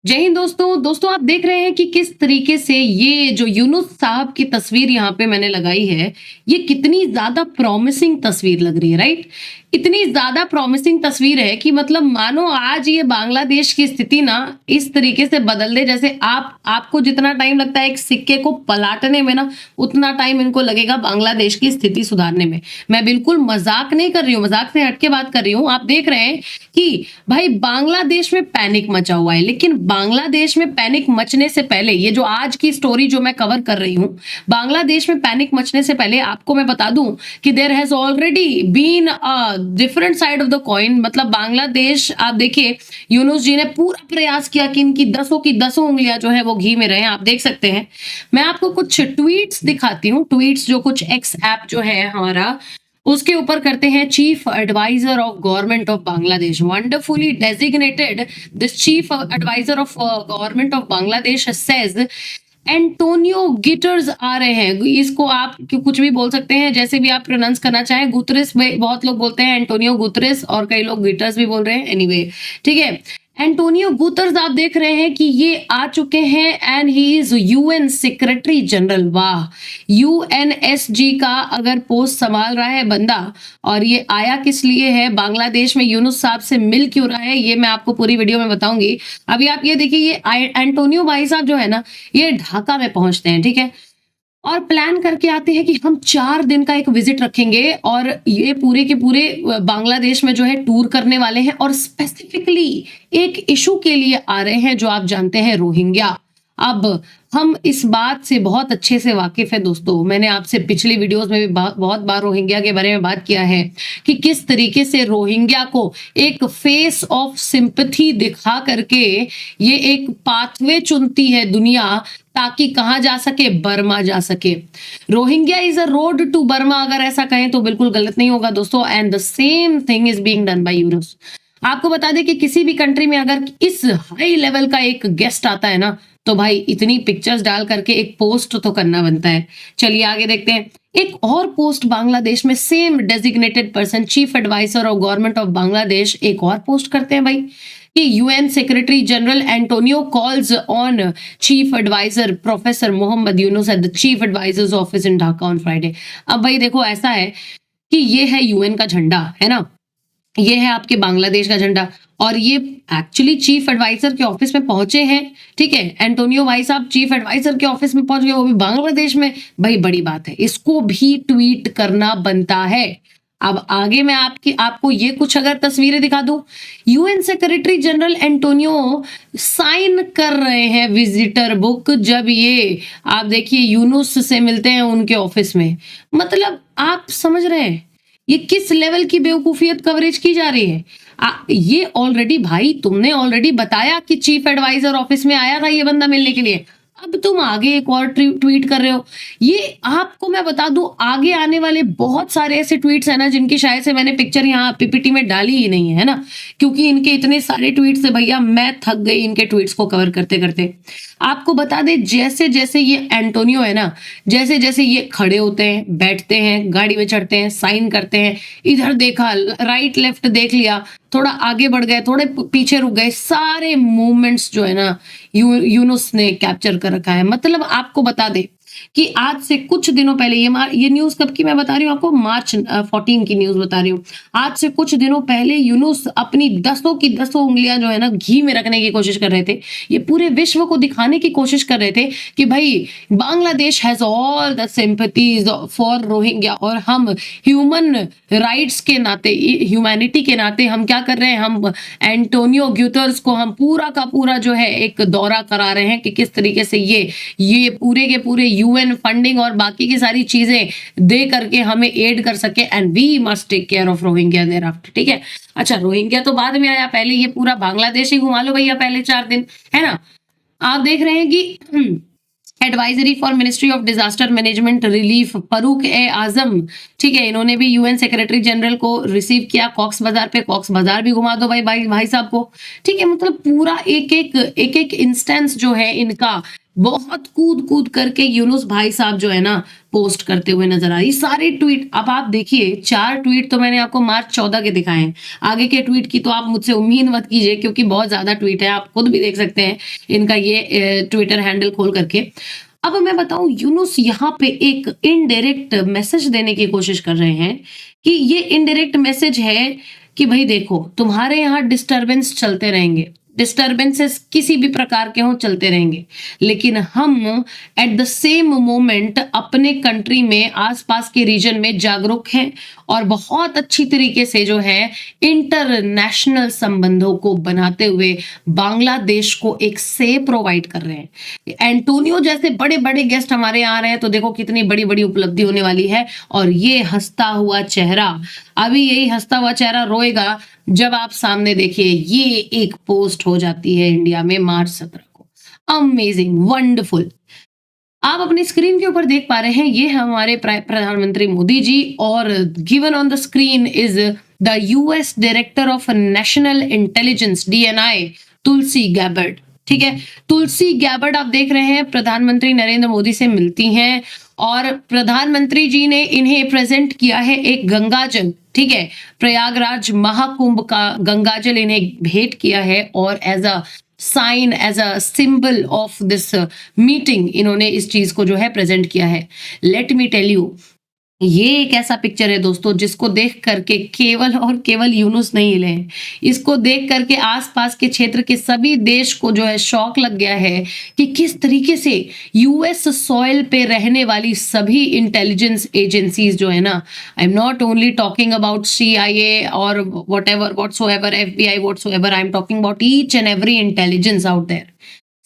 जय हिंद दोस्तों। दोस्तों आप देख रहे हैं कि किस तरीके से ये जो यूनुस साहब की तस्वीर यहाँ पे मैंने लगाई है, ये कितनी ज़्यादा प्रॉमिसिंग तस्वीर लग रही है, राइट? इतनी ज़्यादा प्रॉमिसिंग तस्वीर है कि मतलब मानो आज ये बांग्लादेश की स्थिति ना इस तरीके से बदल दे जैसे आपको जितना टाइम लगता है एक सिक्के को पलटने में ना, उतना टाइम इनको लगेगा बांग्लादेश की स्थिति सुधारने में। मैं बिल्कुल मज़ाक नहीं कर रही हूँ, मज़ाक से हट के बात कर रही हूँ। आप देख रहे हैं कि भाई बांग्लादेश में पैनिक मचा हुआ है, लेकिन बांग्लादेश में पैनिक मचने से पहले ये जो आज की स्टोरी जो मैं कवर कर रही हूँ, बांग्लादेश में पैनिक मचने से पहले आपको मैं बता दूं कि there has already been a different side of the coin. मतलब बांग्लादेश, आप देखिए यूनुस जी ने पूरा प्रयास किया कि इनकी दसों की दसों उंगलियां जो है वो घी में रहे। आप देख सकते हैं, मैं आपको कुछ ट्वीट्स दिखाती हूँ। ट्वीट्स जो कुछ एक्स ऐप जो है हमारा, उसके ऊपर करते हैं। Chief adviser of government of Bangladesh wonderfully designated, this chief adviser of government of Bangladesh says Antonio Guterres आ रहे हैं। इसको आप कुछ भी बोल सकते हैं, जैसे भी आप प्रोनाउंस करना चाहें। गुतरेस बहुत लोग बोलते हैं, एंटोनियो गुतरेस, और कई लोग गिटर्स भी बोल रहे हैं। एनीवे, ठीक है। एंटोनियो गुतर्स आप देख रहे हैं कि ये आ चुके हैं and he is UN secretary general. वाह, यूएनएसजी का अगर पोस्ट संभाल रहा है बंदा, और ये आया किस लिए है बांग्लादेश में, यूनुस साहब से मिल क्यों रहा है, ये मैं आपको पूरी वीडियो में बताऊंगी। अभी आप ये देखिए, ये एंटोनियो भाई साहब जो है ना, ये ढाका में पहुंचते हैं, ठीक है, और प्लान करके आते हैं कि हम 4 दिन का एक विजिट रखेंगे और ये पूरे के पूरे बांग्लादेश में जो है टूर करने वाले हैं, और स्पेसिफिकली एक इशू के लिए आ रहे हैं जो आप जानते हैं, रोहिंग्या। अब हम इस बात से बहुत अच्छे से वाकिफ है दोस्तों, मैंने आपसे पिछली वीडियोस में भी बहुत बार रोहिंग्या के बारे में बात किया है कि किस तरीके से रोहिंग्या को एक फेस ऑफ सिंपैथी दिखा करके ये एक पाथवे चुनती है दुनिया, ताकि कहाँ जा सके, बर्मा जा सके। Rohingya is a road to Burma, अगर ऐसा कहें तो बिल्कुल गलत नहीं होगा दोस्तों। And the same thing is being done by Yunus. आपको बता दें कि किसी भी कंट्री में अगर इस हाई लेवल का एक गेस्ट आता है ना, तो भाई इतनी पिक्चर्स डाल करके एक पोस्ट तो करना बनता है। चलिए आगे देखते हैं। एक और पोस्ट बांग्लादेश में, same designated person, chief adviser of government of Bangladesh, एक और पोस्ट करते हैं भाई कि UN secretary general Antonio calls on chief adviser professor Mohammad Yunus at the chief adviser's office in Dhaka on Friday. अब भाई देखो, ऐसा है कि ये है यूएन का झंडा, है ना, ये है आपके बांग्लादेश का झंडा, और ये एक्चुअली चीफ एडवाइजर के ऑफिस में पहुंचे हैं, ठीक है। एंटोनियो भाई साहब चीफ एडवाइजर के ऑफिस में पहुंच गए, वो भी बांग्लादेश में। भाई बड़ी बात है, इसको भी ट्वीट करना बनता है। अब आगे मैं आपको ये कुछ अगर तस्वीरें दिखा दूं, UN secretary general Antonio sign कर रहे हैं विजिटर बुक, जब ये आप देखिए यूनुस से मिलते हैं उनके ऑफिस में। मतलब आप समझ रहे हैं ये किस लेवल की बेवकूफियत कवरेज की जा रही है। ये ऑलरेडी, भाई तुमने ऑलरेडी बताया कि चीफ एडवाइजर ऑफिस में आया था ये बंदा मिलने के लिए, अब तुम आगे एक और ट्वीट कर रहे हो। ये आपको मैं बता दूं, आगे आने वाले बहुत सारे ऐसे ट्वीट्स हैं ना, जिनकी शायद से मैंने पिक्चर यहाँ पीपीटी में डाली ही नहीं है ना, क्योंकि इनके इतने सारे ट्वीट्स है भैया, मैं थक गई इनके ट्वीट्स को कवर करते करते। आपको बता दे, जैसे जैसे ये एंटोनियो है ना, जैसे जैसे ये खड़े होते हैं, बैठते हैं, गाड़ी में चढ़ते हैं, साइन करते हैं, इधर देखा, राइट लेफ्ट देख लिया, थोड़ा आगे बढ़ गए, थोड़े पीछे रुक गए, सारे मूवमेंट्स जो है ना यूनुस ने कैप्चर कर रखा है। मतलब आपको बता दे कि आज से कुछ दिनों पहले, ये न्यूज कब की मैं बता रही हूँ आपको, मार्च 14 की न्यूज बता रही हूँ। आज से कुछ दिनों पहले यूनुस अपनी दसों की दसों उंगलियां जो है ना घी में रखने की कोशिश कर रहे थे। ये पूरे विश्व को दिखाने की कोशिश कर रहे थे कि भाई Bangladesh has all the sympathies for Rohingya, और हम ह्यूमन राइट्स के नाते, ह्यूमैनिटी के नाते हम क्या कर रहे हैं, हम एंटोनियो ग्यूटर्स को हम पूरा का पूरा जो है एक दौरा करा रहे हैं कि किस तरीके से ये पूरे के पूरे यूएन फंडिंग और बाकी की सारी चीजें दे करके हमें एड कर सके, and we must take care of Rohingya thereafter, ठीक है। अच्छा, रोहिंग्या तो बाद में आया, पहले ये पूरा बांग्लादेश ही घुमा लो भैया, पहले 4 दिन, है ना। आप देख रहे हैं कि advisory for ministry of disaster management relief Farooq e Azam, ठीक है, इन्होंने भी यूएन सेक्रेटरी जनरल को रिसीव किया कॉक्स बाजार पे। कॉक्स बाजार भी घुमा दो भाई साहब को, ठीक है। मतलब पूरा एक एक इंस्टेंस जो है इनका, बहुत कूद-कूद करके यूनुस भाई साहब जो है ना पोस्ट करते हुए नज़र आ रही। सारे ट्वीट अब आप देखिए 4 ट्वीट तो मैंने आपको मार्च 14 के दिखाए हैं। आगे के ट्वीट की तो आप मुझसे उम्मीद मत कीजिए क्योंकि बहुत ज़्यादा ट्वीट है, आप खुद भी देख सकते हैं इनका ये ट्विटर हैंडल खोल करके। अब मैं बताऊँ यूनुस यहाँ पे एक इनडायरेक्ट मैसेज देने की कोशिश कर रहे हैं कि ये इनडायरेक्ट मैसेज है कि भई देखो, तुम्हारे यहाँ डिस्टर्बेंस चलते रहेंगे। डिस्टर्बेंसेस किसी भी प्रकार के हों चलते रहेंगे। लेकिन हम एट द सेम मोमेंट अपने कंट्री में आस-पास के रीजन में जागरूक हैं और बहुत अच्छी तरीके से जो है इंटरनेशनल संबंधों को बनाते हुए बांग्लादेश को एक सेव प्रोवाइड कर रहे हैं। एंटोनियो जैसे बड़े-बड़े गेस्ट हमारे यहाँ आ रहे हैं तो देखो कितनी बड़ी-बड़ी उपलब्धि होने वाली है और ये हँसता हुआ चेहरा, अभी यही हँसता हुआ चेहरा रोएगा जब आप सामने देखिए ये एक पोस्ट हो जाती है इंडिया में मार्च 17 को। Amazing, wonderful. आप अपनी स्क्रीन के ऊपर देख पा रहे हैं ये है हमारे प्रधानमंत्री मोदी जी और given on the screen is the US director of national intelligence DNI Tulsi Gabbard. ठीक है, तुलसी गैबर्ड आप देख रहे हैं प्रधानमंत्री नरेंद्र मोदी से मिलती हैं और प्रधानमंत्री जी ने इन्हें प्रेजेंट किया है एक गंगाजल। ठीक है, प्रयागराज महाकुंभ का गंगाजल इन्हें भेंट किया है और as a sign, as a symbol of this meeting इन्होंने इस चीज को जो है प्रेजेंट किया है। लेट मी टेल यू, ये एक ऐसा पिक्चर है दोस्तों जिसको देख करके केवल और केवल यूनुस नहीं हिले हैं। इसको देख करके आसपास के क्षेत्र के सभी देश को जो है शौक लग गया है कि किस तरीके से यूएस सॉइल पे रहने वाली सभी इंटेलिजेंस एजेंसीज जो है ना, I am not only talking about CIA और whatever whatsoever FBI whatsoever, I am talking about each and every intelligence out there.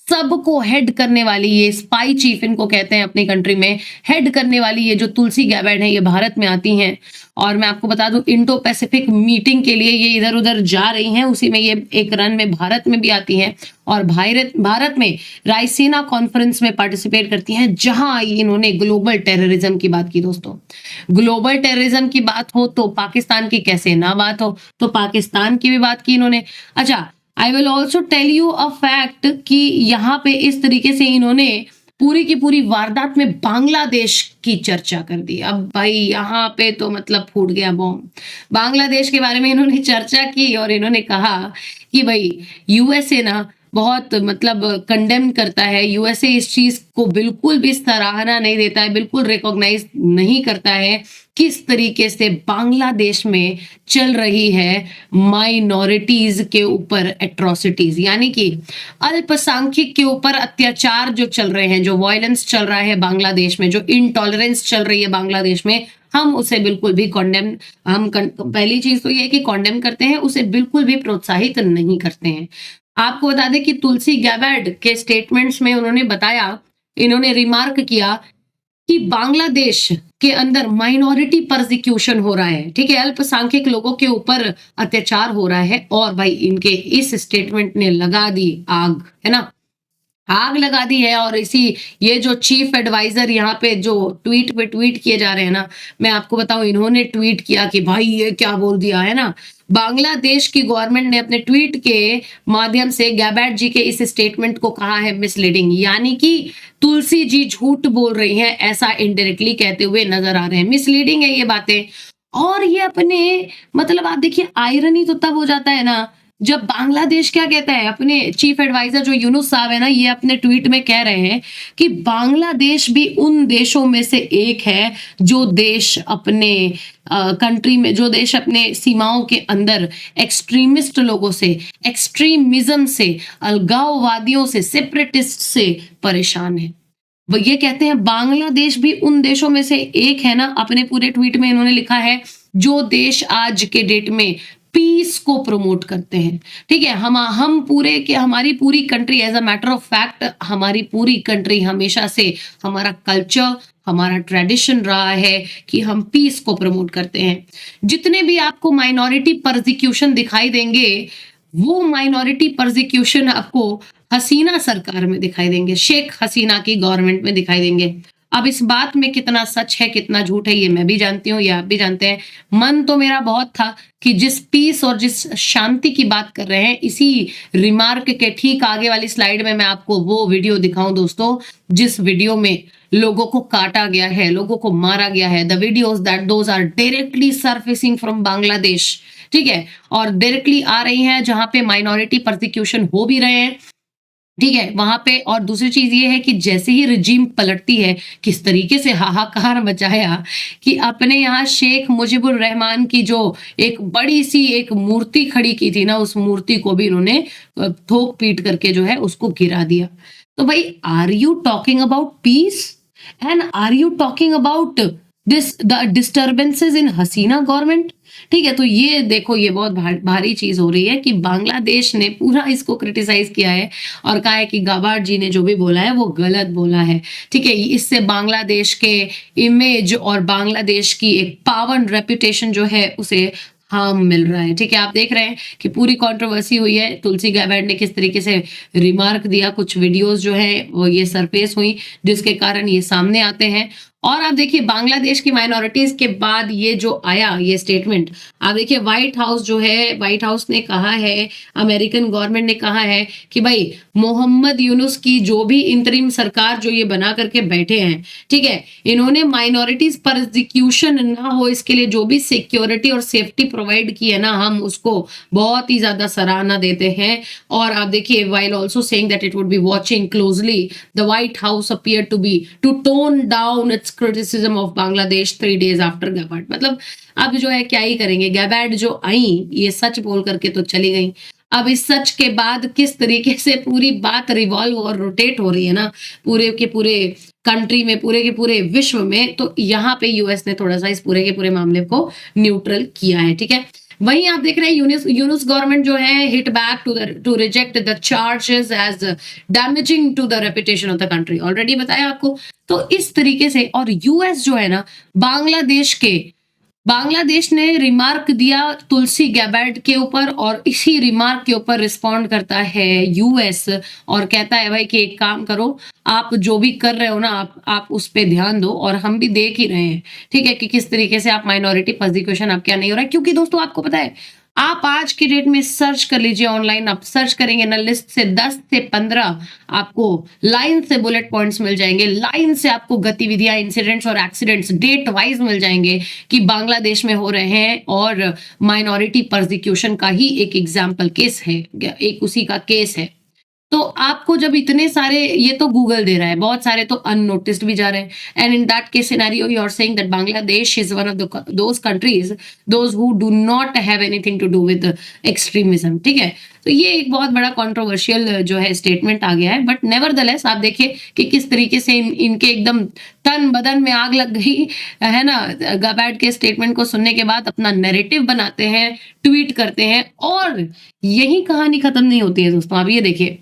सबको हेड करने वाली ये स्पाई चीफ इनको कहते हैं अपनी कंट्री में, हेड करने वाली ये जो तुलसी गैबर्ड है ये भारत में आती हैं और मैं आपको बता दूं इंडो पैसिफिक मीटिंग के लिए ये इधर उधर जा रही हैं, उसी में ये एक रन में भारत में भी आती हैं और भारत में रायसीना कॉन्फ्रेंस में पार्टिसिपेट करती हैं जहां इन्होंने ग्लोबल टेररिज्म की बात की। दोस्तों ग्लोबल टेररिज्म की बात हो तो पाकिस्तान की कैसे ना बात हो, तो पाकिस्तान की भी बात की इन्होंने। अच्छा, I will also tell you a fact कि यहाँ पे इस तरीके से इन्होंने पूरी की पूरी वारदात में बांग्लादेश की चर्चा कर दी। अब भाई यहाँ पे तो मतलब फूट गया बॉम्ब। बांग्लादेश के बारे में इन्होंने चर्चा की और इन्होंने कहा कि भाई यूएसए ना बहुत मतलब कंडेम करता है, यूएसए इस चीज को बिल्कुल भी सराहना नहीं देता है, बिल्कुल रिकॉग्नाइज नहीं करता है किस तरीके से बांग्लादेश में चल रही है माइनॉरिटीज के ऊपर एट्रोसिटीज, यानी कि अल्पसंख्यक के ऊपर अत्याचार जो चल रहे हैं, जो वायलेंस चल रहा है बांग्लादेश में, जो इनटॉलरेंस चल रही है बांग्लादेश में, हम उसे बिल्कुल भी पहली चीज तो ये है कि कॉन्डेम करते हैं, उसे बिल्कुल भी प्रोत्साहित नहीं करते हैं। आपको बता दें कि तुलसी गैबर्ड के स्टेटमेंट्स में उन्होंने बताया, इन्होंने रिमार्क किया कि बांग्लादेश के अंदर माइनॉरिटी परसिक्यूशन हो रहा है। ठीक है, अल्पसंख्यक लोगों के ऊपर अत्याचार हो रहा है और भाई इनके इस स्टेटमेंट ने लगा दी आग, है ना, आग लगा दी है। और इसी ये जो चीफ एडवाइजर यहाँ पे जो ट्वीट पे ट्वीट किए जा रहे हैं ना, मैं आपको बताऊं इन्होंने ट्वीट किया कि भाई ये क्या बोल दिया है ना, बांग्लादेश की गवर्नमेंट ने अपने ट्वीट के माध्यम से गैबर्ड जी के इस स्टेटमेंट को कहा है मिसलीडिंग, यानी कि तुलसी जी झूठ बोल रही हैं ऐसा इनडायरेक्टली कहते हुए नजर आ रहे हैं। मिसलीडिंग है ये बातें। और ये अपने मतलब आप देखिए आयरनी तो तब हो जाता है ना जब बांग्लादेश क्या कहता है, अपने चीफ एडवाइजर जो यूनुस साहब है ना, ये अपने ट्वीट में कह रहे हैं कि बांग्लादेश भी उन देशों में से एक है जो देश अपने कंट्री में, जो देश अपने सीमाओं के अंदर एक्सट्रीमिस्ट लोगों से, एक्सट्रीमिज्म से, अलगाववादियों से, सेपरेटिस्ट से परेशान है। वो ये कहते हैं बांग्लादेश भी उन देशों में से एक है ना, अपने पूरे ट्वीट में इन्होंने लिखा है जो देश आज के डेट में पीस को प्रमोट करते हैं। ठीक है, हम पूरे के हमारी पूरी country, as a matter of fact हमारी पूरी कंट्री हमेशा से, हमारा कल्चर, हमारा ट्रेडिशन रहा है कि हम पीस को प्रमोट करते हैं। जितने भी आपको माइनॉरिटी परसिक्यूशन दिखाई देंगे वो माइनॉरिटी परसिक्यूशन आपको हसीना सरकार में दिखाई देंगे, शेख हसीना की गवर्नमेंट में दिखाई देंगे। अब इस बात में कितना सच है, कितना झूठ है, ये मैं भी जानती हूँ, ये आप भी जानते हैं। मन तो मेरा बहुत था कि जिस पीस और जिस शांति की बात कर रहे हैं, इसी रिमार्क के ठीक आगे वाली स्लाइड में मैं आपको वो वीडियो दिखाऊं दोस्तों, जिस वीडियो में लोगों को काटा गया है, लोगों को मारा गया है। The videos that those are directly surfacing from Bangladesh, ठीक है, और डायरेक्टली आ रही हैं जहां पे माइनॉरिटी परसिक्यूशन हो भी रहे हैं, ठीक है, वहां पे। और दूसरी चीज ये है कि जैसे ही रिजीम पलटती है, किस तरीके से हाहाकार मचाया कि अपने यहाँ शेख मुजीबुर रहमान की जो एक बड़ी सी एक मूर्ति खड़ी की थी ना, उस मूर्ति को भी इन्होंने थोक पीट करके जो है उसको गिरा दिया। तो भाई, are you talking about peace and are you talking about this the disturbances in Hasina government? ठीक है, तो ये देखो, ये बहुत भारी चीज हो रही है कि बांग्लादेश ने पूरा इसको क्रिटिसाइज किया है और कहा है कि गाबार्ड जी ने जो भी बोला है वो गलत बोला है। ठीक है, इससे बांग्लादेश के इमेज और बांग्लादेश की एक पावन रेपुटेशन जो है उसे हार्म मिल रहा है। ठीक है, आप देख रहे हैं कि पूरी कंट्रोवर्सी हुई है, तुलसी गाबार्ड ने किस तरीके से रिमार्क दिया, कुछ वीडियोस जो है वो ये सरफेस हुई जिसके कारण ये सामने आते हैं। और आप देखिए बांग्लादेश की माइनॉरिटीज के बाद ये जो आया ये स्टेटमेंट, आप देखिए व्हाइट हाउस जो है, व्हाइट हाउस ने कहा है, अमेरिकन गवर्नमेंट ने कहा है कि भाई मोहम्मद यूनुस की जो भी इंतरिम सरकार जो ये बना करके बैठे हैं, ठीक है, इन्होंने माइनॉरिटीज परसिक्यूशन ना हो इसके लिए जो भी सिक्योरिटी और सेफ्टी प्रोवाइड की है ना, हम उसको बहुत ही ज्यादा सराहना देते हैं। और आप देखिए while also saying that it would be watching closely, the White House appeared to tone down its criticism of Bangladesh 3 days after Gabbard। मतलब अब जो है क्या ही करेंगे, गैबार्ड जो आई ये सच बोल करके तो चली गई। अब इस सच के बाद किस तरीके से पूरी बात रिवॉल्व और रोटेट हो रही है ना पूरे के पूरे कंट्री में, पूरे के पूरे विश्व में, तो यहाँ पे यूएस ने थोड़ा सा इस पूरे के पूरे मामले को न्यूट्रल किया है। ठीक है, वहीं आप देख रहे हैं यूनुस गवर्नमेंट जो है hit back to reject the charges as damaging to the reputation of the country. Already बताया आपको। तो इस तरीके से, और यूएस जो है ना बांग्लादेश ने रिमार्क दिया तुलसी गैबार्ड के ऊपर, और इसी रिमार्क के ऊपर रिस्पॉन्ड करता है यूएस और कहता है भाई कि एक काम करो, आप जो भी कर रहे हो ना आप उस पे ध्यान दो, और हम भी देख ही रहे हैं, ठीक है, कि किस तरीके से आप माइनॉरिटी परसिक्यूशन आप क्या नहीं हो रहा है। क्योंकि दोस्तों आपको पता है, आप आज की डेट में सर्च कर लीजिए ऑनलाइन, आप सर्च करेंगे ना, लिस्ट से 10 से 15 आपको लाइन से बुलेट पॉइंट्स मिल जाएंगे, लाइन से आपको गतिविधियां, इंसिडेंट्स और एक्सीडेंट्स डेट वाइज मिल जाएंगे कि बांग्लादेश में हो रहे हैं, और माइनॉरिटी परसिक्यूशन का ही एक एग्जाम्पल केस है, एक उसी का केस है। तो आपको जब इतने सारे, ये तो गूगल दे रहा है, बहुत सारे तो अननोटिस्ड भी जा रहे हैं, and in that case scenario you are saying that Bangladesh is one of those countries those who do not have anything to do with extremism. ठीक है, तो ये एक बहुत बड़ा कंट्रोवर्शियल जो है स्टेटमेंट आ गया है, बट नेवरदलेस आप देखिए कि किस तरीके से इनके एकदम तन बदन में आग लग गई है ना, गाबार्ड के स्टेटमेंट को सुनने के बाद अपना नैरेटिव बनाते हैं, ट्वीट करते हैं, और यही कहानी खत्म नहीं होती है दोस्तों। आप ये देखिए,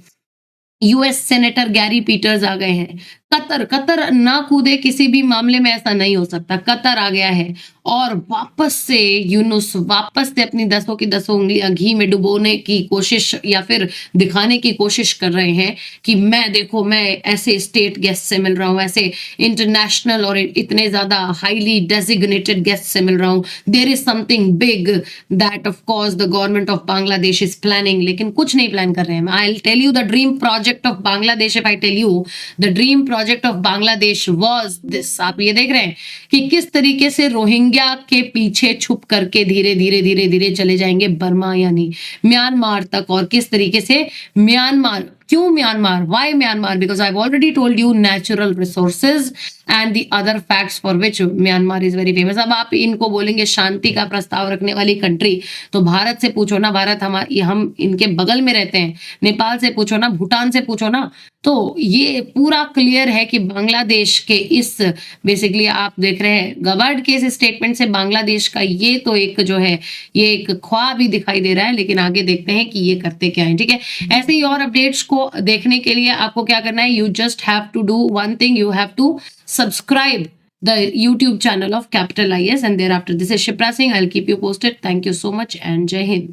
यूएस सेनेटर गैरी पीटर्स आ गए हैं। कतर ना कूदे किसी भी मामले में, ऐसा नहीं हो सकता। कतर आ गया है और वापस से यूनुस वापस से अपनी 10 की 10 उंगलियां घी में डुबोने की कोशिश या फिर दिखाने की कोशिश कर रहे हैं कि मैं देखो, मैं ऐसे स्टेट गेस्ट से मिल रहा हूं, ऐसे इंटरनेशनल और इतने ज्यादा हाईली डेजिग्नेटेड गेस्ट से मिल रहा हूं, there is something big that of course the government of Bangladesh is planning. लेकिन कुछ नहीं प्लान कर रहे हैं। I will tell you the dream project of Bangladesh, if I tell you the dream project of Bangladesh was this. आप ये देख रहे हैं कि किस तरीके से रोहिंग्या के पीछे छुप करके धीरे धीरे चले जाएंगे बर्मा यानी म्यांमार तक, और किस तरीके से म्यांमार, क्यों Myanmar, why Myanmar, because I have already told you natural resources and the other facts for which Myanmar is very famous. अब आप इनको बोलेंगे शांति का प्रस्ताव रखने वाली कंट्री, तो भारत से पूछो ना, भारत हम इनके बगल में रहते हैं। नेपाल से पूछो ना, भूटान से पूछो ना। तो ये पूरा क्लियर है कि बांग्लादेश के इस, बेसिकली आप देख रहे हैं गाबार्ड के इस स्टेटमेंट से बांग्लादेश का ये तो एक जो है ये एक ख्वाब ही दिखाई दे रहा है, लेकिन आगे देखते हैं कि ये करते क्या है। ठीक है, ऐसे ही और अपडेट्स को देखने के लिए आपको क्या करना है, you just have to do one thing, you have to subscribe the YouTube channel of Capital IAS, and thereafter this is Shipra Singh. I'll keep you posted. Thank you so much and Jai Hind.